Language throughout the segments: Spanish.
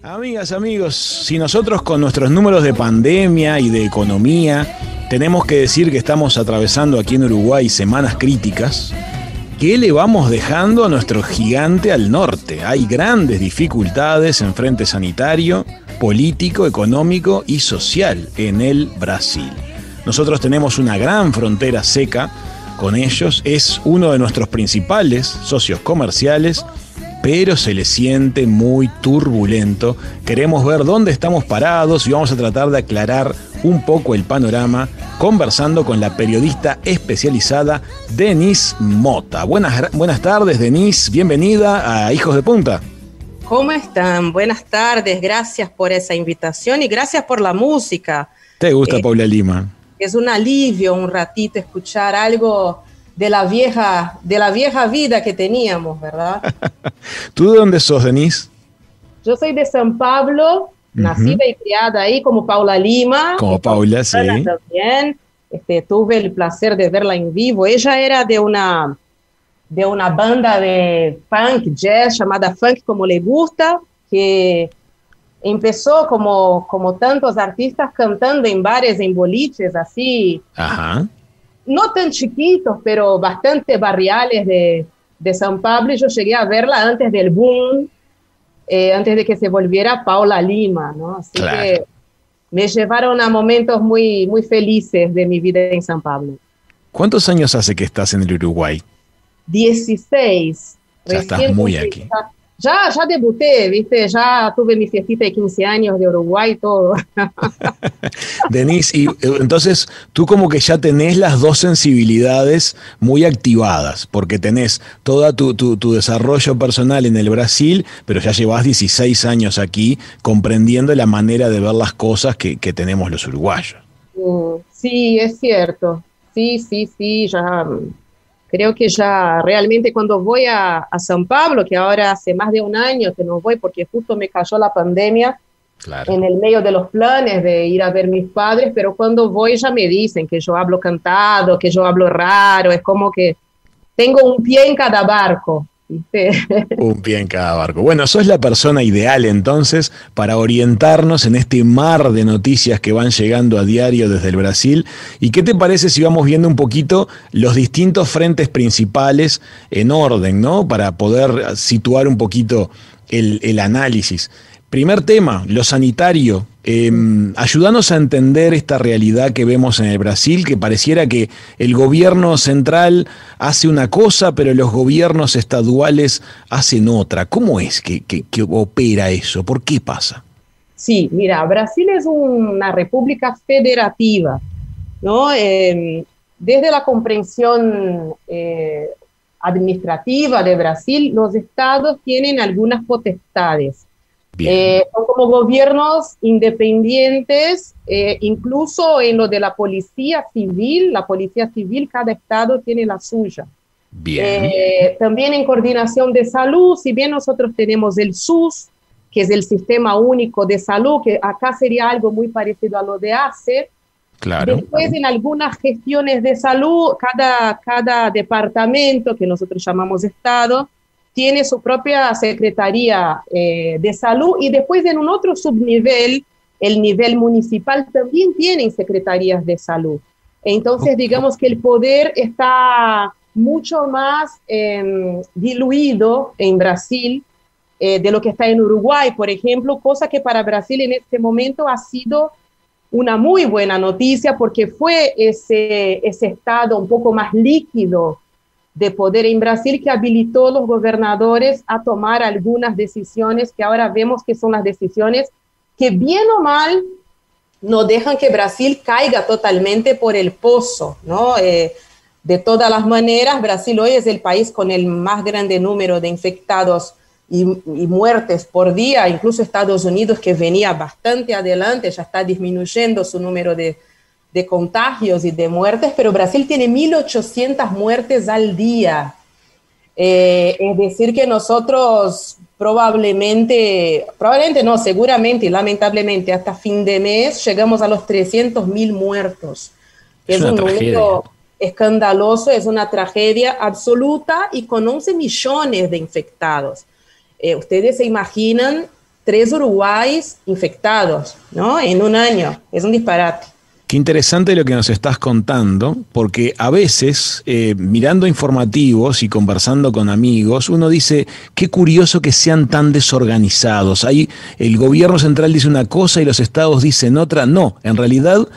Amigas, amigos, si nosotros con nuestros números de pandemia y de economía tenemos que decir que estamos atravesando aquí en Uruguay semanas críticas, ¿qué le vamos dejando a nuestro gigante al norte? Hay grandes dificultades en frente sanitario, político, económico y social en el Brasil. Nosotros tenemos una gran frontera seca con ellos, es uno de nuestros principales socios comerciales, pero se le siente muy turbulento. Queremos ver dónde estamos parados y vamos a tratar de aclarar un poco el panorama conversando con la periodista especializada Denise Mota. Buenas tardes, Denise. Bienvenida a Hijos de Punta. ¿Cómo están? Buenas tardes. Gracias por esa invitación y gracias por la música. ¿Te gusta Paula Lima? Es un alivio un ratito escuchar algo de la vieja vida que teníamos, ¿verdad? ¿Tú de dónde sos, Denise? Yo soy de San Pablo, nacida y criada ahí como Paula Lima. Como Paula, sí. También. Tuve el placer de verla en vivo. Ella era de una banda de funk, jazz, llamada Funk Como Le Gusta, que empezó como tantos artistas cantando en bares, en boliches, así. Ajá. No tan chiquitos, pero bastante barriales de San Pablo, y yo llegué a verla antes del boom, antes de que se volviera Paula Lima, ¿no? Así claro. Que me llevaron a momentos muy, muy felices de mi vida en San Pablo. ¿Cuántos años hace que estás en el Uruguay? 16. Ya estás muy aquí. Ya debuté, ¿viste? Ya tuve mi fiestita de 15 años de Uruguay y todo. Denise, y entonces tú como que ya tenés las dos sensibilidades muy activadas, porque tenés todo tu desarrollo personal en el Brasil, pero ya llevas 16 años aquí comprendiendo la manera de ver las cosas que tenemos los uruguayos. Sí, es cierto. Sí, ya... Creo que ya realmente cuando voy a San Pablo, que ahora hace más de un año que no voy porque justo me cayó la pandemia, claro, en el medio de los planes de ir a ver mis padres, pero cuando voy ya me dicen que yo hablo cantado, que yo hablo raro, es como que tengo un pie en cada barco, ¿viste? Un pie en cada barco. Bueno, sos la persona ideal entonces para orientarnos en este mar de noticias que van llegando a diario desde el Brasil. ¿Y qué te parece si vamos viendo un poquito los distintos frentes principales en orden, ¿no? Para poder situar un poquito el análisis. Primer tema, lo sanitario. Ayúdanos a entender esta realidad que vemos en el Brasil, que pareciera que el gobierno central hace una cosa, pero los gobiernos estaduales hacen otra. ¿Cómo es que opera eso? ¿Por qué pasa? Sí, mira, Brasil es una república federativa, ¿no? Desde la comprensión administrativa de Brasil, los estados tienen algunas potestades. Son como gobiernos independientes, incluso en lo de la policía civil, cada estado tiene la suya. Bien. También en coordinación de salud, si bien nosotros tenemos el SUS, que es el Sistema Único de Salud, que acá sería algo muy parecido a lo de ACE. Claro. Después, en algunas gestiones de salud, cada departamento, que nosotros llamamos estado, tiene su propia secretaría de salud, y después en un otro subnivel, el nivel municipal, también tienen secretarías de salud. Entonces, digamos que el poder está mucho más diluido en Brasil de lo que está en Uruguay, por ejemplo, cosa que para Brasil en este momento ha sido una muy buena noticia, porque fue ese estado un poco más líquido de poder en Brasil que habilitó a los gobernadores a tomar algunas decisiones que ahora vemos que son las decisiones que bien o mal no dejan que Brasil caiga totalmente por el pozo, ¿no? De todas las maneras, Brasil hoy es el país con el más grande número de infectados y muertes por día. Incluso Estados Unidos, que venía bastante adelante, ya está disminuyendo su número de contagios y de muertes, pero Brasil tiene 1.800 muertes al día. Es decir, que nosotros probablemente no, seguramente y lamentablemente hasta fin de mes llegamos a los 300.000 muertos. Es un número escandaloso, es una tragedia absoluta, y con 11 millones de infectados. Ustedes se imaginan 3 uruguayos infectados, ¿no? En un año. Es un disparate. Qué interesante lo que nos estás contando, porque a veces, mirando informativos y conversando con amigos, uno dice, qué curioso que sean tan desorganizados. Ahí el gobierno central dice una cosa y los estados dicen otra. No, en realidad,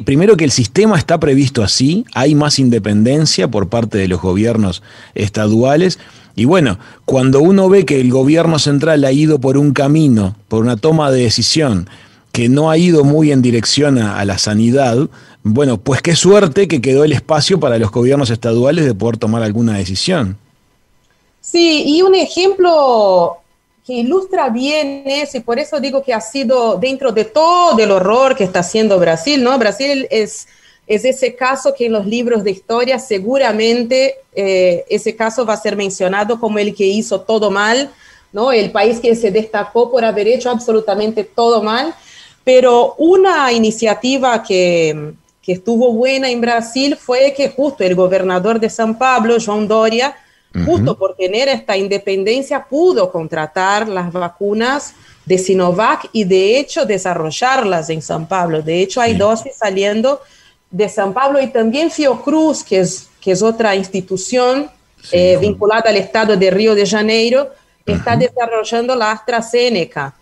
primero que el sistema está previsto así, hay más independencia por parte de los gobiernos estaduales. Y bueno, cuando uno ve que el gobierno central ha ido por un camino, por una toma de decisión, que no ha ido muy en dirección a la sanidad, bueno, pues qué suerte que quedó el espacio para los gobiernos estaduales de poder tomar alguna decisión. Sí, y un ejemplo que ilustra bien eso, y por eso digo que ha sido dentro de todo el horror que está haciendo Brasil, ¿no? Brasil es ese caso que en los libros de historia seguramente ese caso va a ser mencionado como el que hizo todo mal, ¿no? El país que se destacó por haber hecho absolutamente todo mal. Pero una iniciativa que estuvo buena en Brasil fue que justo el gobernador de São Paulo, João Doria, justo por tener esta independencia, pudo contratar las vacunas de Sinovac y de hecho desarrollarlas en São Paulo. De hecho hay dosis saliendo de São Paulo y también Fiocruz, que es otra institución vinculada al estado de Río de Janeiro, está desarrollando la AstraZeneca.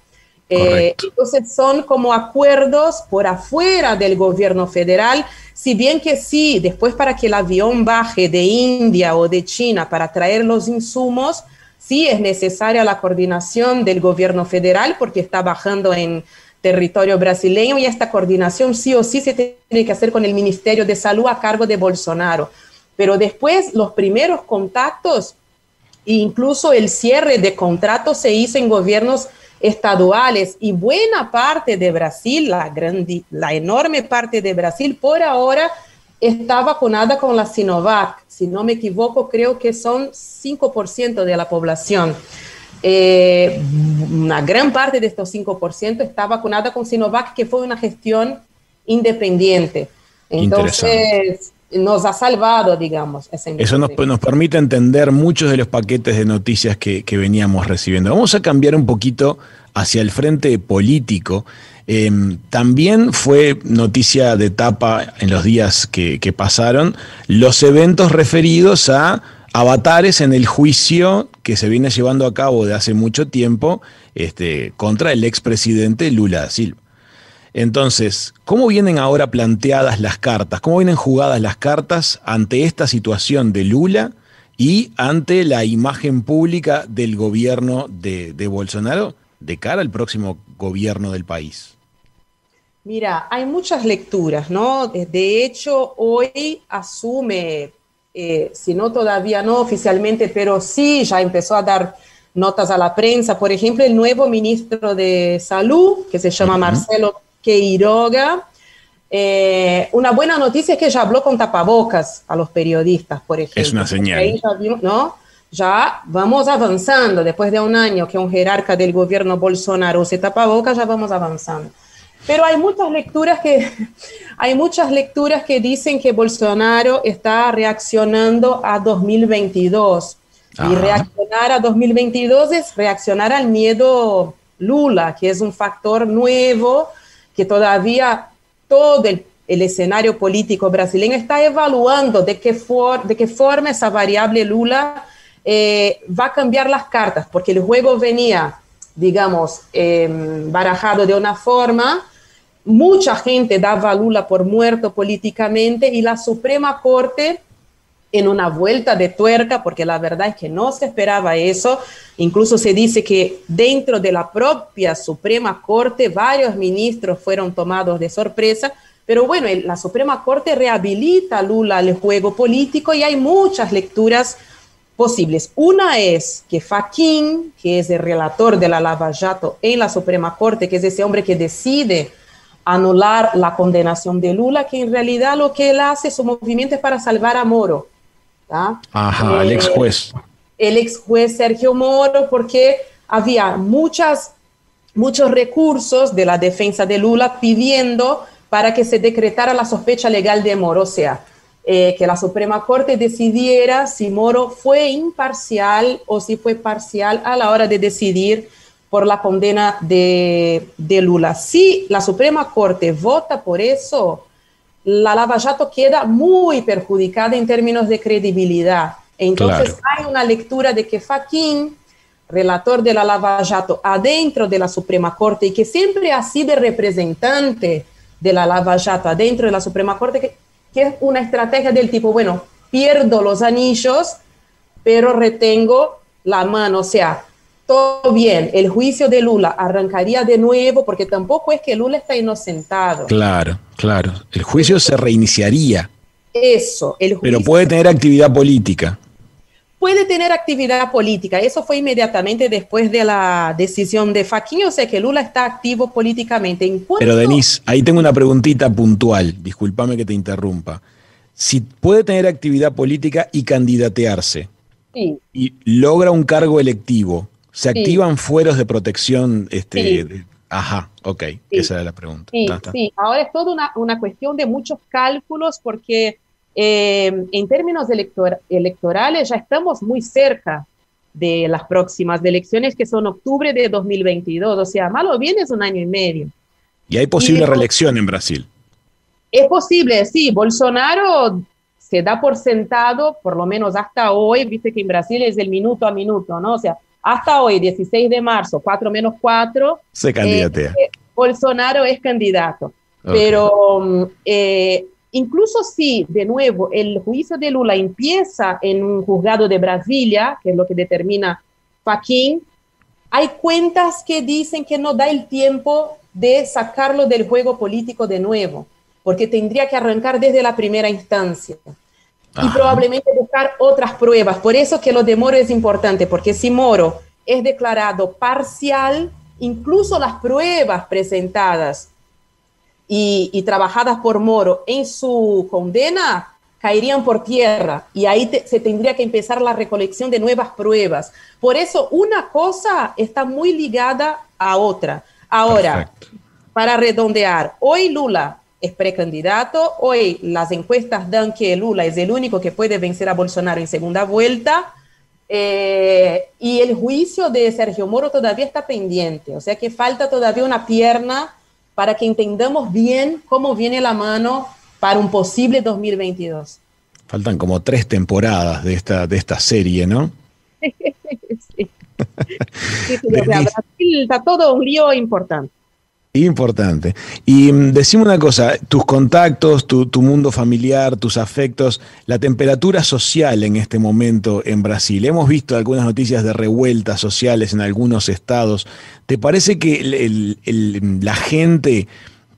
Entonces son como acuerdos por afuera del gobierno federal, si bien que sí, después para que el avión baje de India o de China para traer los insumos, sí es necesaria la coordinación del gobierno federal porque está bajando en territorio brasileño y esta coordinación sí o sí se tiene que hacer con el Ministerio de Salud a cargo de Bolsonaro. Pero después los primeros contactos, incluso el cierre de contratos se hizo en gobiernos estaduales y buena parte de Brasil, la enorme parte de Brasil por ahora está vacunada con la Sinovac. Si no me equivoco, creo que son 5% de la población. Una gran parte de estos 5% está vacunada con Sinovac, que fue una gestión independiente. Entonces, nos ha salvado, digamos. Eso nos permite entender muchos de los paquetes de noticias que veníamos recibiendo. Vamos a cambiar un poquito hacia el frente político. También fue noticia de tapa en los días que pasaron los eventos referidos a avatares en el juicio que se viene llevando a cabo de hace mucho tiempo contra el expresidente Lula da Silva. Entonces, ¿cómo vienen ahora planteadas las cartas? ¿Cómo vienen jugadas las cartas ante esta situación de Lula y ante la imagen pública del gobierno de Bolsonaro de cara al próximo gobierno del país? Mira, hay muchas lecturas, ¿no? De hecho, hoy asume, si no todavía no oficialmente, pero sí ya empezó a dar notas a la prensa, por ejemplo, el nuevo ministro de Salud, que se llama Marcelo Queiroga. Una buena noticia es que ya habló con tapabocas a los periodistas, por ejemplo. Es una señal. Ahí ya vimos, ¿no? Ya vamos avanzando, después de un año que un jerarca del gobierno Bolsonaro use tapabocas, ya vamos avanzando. Pero hay muchas lecturas que dicen que Bolsonaro está reaccionando a 2022. Y reaccionar a 2022 es reaccionar al miedo Lula, que es un factor nuevo que todavía todo el escenario político brasileño está evaluando de qué forma esa variable Lula va a cambiar las cartas, porque el juego venía, digamos, barajado de una forma, mucha gente daba a Lula por muerto políticamente y la Suprema Corte, en una vuelta de tuerca, porque la verdad es que no se esperaba eso, incluso se dice que dentro de la propia Suprema Corte varios ministros fueron tomados de sorpresa, pero bueno, la Suprema Corte rehabilita a Lula al juego político y hay muchas lecturas posibles. Una es que Fachin, que es el relator de la Lava Jato en la Suprema Corte, que es ese hombre que decide anular la condenación de Lula, que en realidad lo que él hace, su movimiento es para salvar a Moro. Ajá, el ex juez. El ex juez Sergio Moro, porque había muchos recursos de la defensa de Lula pidiendo para que se decretara la sospecha legal de Moro, o sea, que la Suprema Corte decidiera si Moro fue imparcial o si fue parcial a la hora de decidir por la condena de Lula. Si la Suprema Corte vota por eso, la Lava Jato queda muy perjudicada en términos de credibilidad. Entonces hay una lectura de que Fachin, relator de la Lava Jato adentro de la Suprema Corte y que siempre ha sido representante de la Lava Jato adentro de la Suprema Corte, que es una estrategia del tipo, bueno, pierdo los anillos, pero retengo la mano. O sea, todo bien, el juicio de Lula arrancaría de nuevo, porque tampoco es que Lula está inocentado. Claro, claro. El juicio se reiniciaría. Eso, el juicio. Pero puede tener actividad política. Puede tener actividad política. Eso fue inmediatamente después de la decisión de Fachin, o sea que Lula está activo políticamente. Pero Denise, ahí tengo una preguntita puntual, discúlpame que te interrumpa. Si puede tener actividad política y candidatearse, sí, y logra un cargo electivo, ¿se activan fueros de protección? Sí. Ajá, ok, Sí. esa era la pregunta. Sí, sí. Ahora es toda una cuestión de muchos cálculos, porque en términos electorales ya estamos muy cerca de las próximas elecciones, que son octubre de 2022, o sea, malo bien es un año y medio. Y hay posible reelección en Brasil. Es posible, sí. Bolsonaro se da por sentado, por lo menos hasta hoy, viste que en Brasil es el minuto a minuto, ¿no? O sea, hasta hoy, 16 de marzo, 4-4. Se candidatea. Bolsonaro es candidato. Okay. Pero incluso si, de nuevo, el juicio de Lula empieza en un juzgado de Brasilia, que es lo que determina Fachin, hay cuentas que dicen que no da el tiempo de sacarlo del juego político de nuevo, porque tendría que arrancar desde la primera instancia. Y probablemente buscar otras pruebas. Por eso que lo de Moro es importante, porque si Moro es declarado parcial, incluso las pruebas presentadas y trabajadas por Moro en su condena caerían por tierra, y ahí se tendría que empezar la recolección de nuevas pruebas. Por eso una cosa está muy ligada a otra. Ahora, perfecto, para redondear, hoy Lula es precandidato, hoy las encuestas dan que Lula es el único que puede vencer a Bolsonaro en segunda vuelta, y el juicio de Sergio Moro todavía está pendiente, o sea que falta todavía una pierna para que entendamos bien cómo viene la mano para un posible 2022. Faltan como 3 temporadas de esta serie, ¿no? Sí. Sí, o sea, Brasil está todo un lío importante. Importante. Y decime una cosa, tus contactos, tu mundo familiar, tus afectos, la temperatura social en este momento en Brasil. Hemos visto algunas noticias de revueltas sociales en algunos estados. ¿Te parece que la gente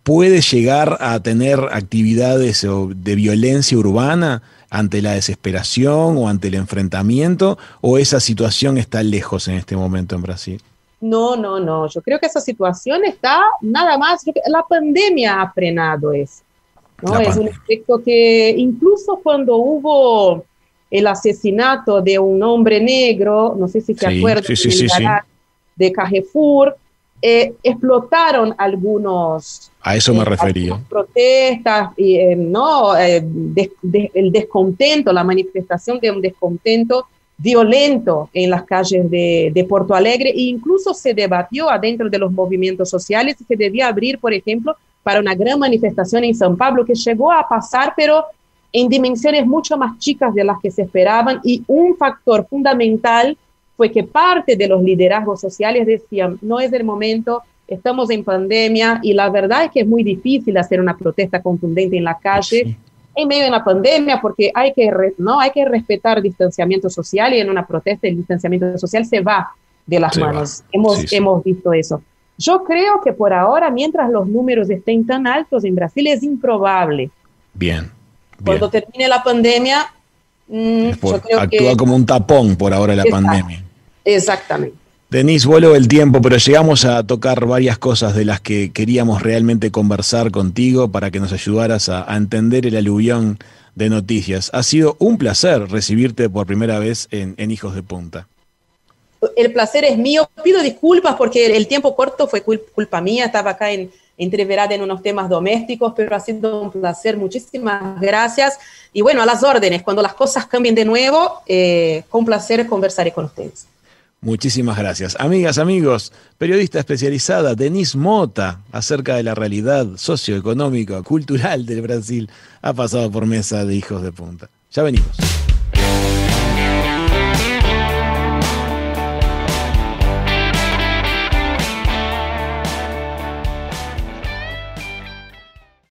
puede llegar a tener actividades de violencia urbana ante la desesperación o ante el enfrentamiento, o esa situación está lejos en este momento en Brasil? No. Yo creo que esa situación está nada más. La pandemia ha frenado eso, ¿no? Es un efecto que incluso cuando hubo el asesinato de un hombre negro, no sé si se acuerdan, de Carrefour, explotaron algunos. A eso me refería. Protestas, ¿no? El descontento, la manifestación de un descontento violento en las calles de Porto Alegre, e incluso se debatió adentro de los movimientos sociales si se debía abrir, por ejemplo, para una gran manifestación en São Paulo, que llegó a pasar, pero en dimensiones mucho más chicas de las que se esperaban, y un factor fundamental fue que parte de los liderazgos sociales decían, no es el momento, estamos en pandemia, y la verdad es que es muy difícil hacer una protesta contundente en la calle, en medio de la pandemia, porque hay que respetar el distanciamiento social, y en una protesta el distanciamiento social se va de las manos. Hemos visto eso. Yo creo que por ahora, mientras los números estén tan altos en Brasil, es improbable. Bien. Cuando termine la pandemia, yo creo actúa como un tapón por ahora la pandemia. Exactamente. Denise, vuelo el tiempo, pero llegamos a tocar varias cosas de las que queríamos realmente conversar contigo para que nos ayudaras a entender el aluvión de noticias. Ha sido un placer recibirte por primera vez en Hijos de Punta. El placer es mío. Pido disculpas porque el tiempo corto fue culpa mía. Estaba acá entreverada en unos temas domésticos, pero ha sido un placer. Muchísimas gracias. Y bueno, a las órdenes. Cuando las cosas cambien de nuevo, con placer conversaré con ustedes. Muchísimas gracias. Amigas, amigos, periodista especializada Denise Mota, acerca de la realidad socioeconómica, cultural del Brasil, ha pasado por Mesa de Hijos de Punta. Ya venimos.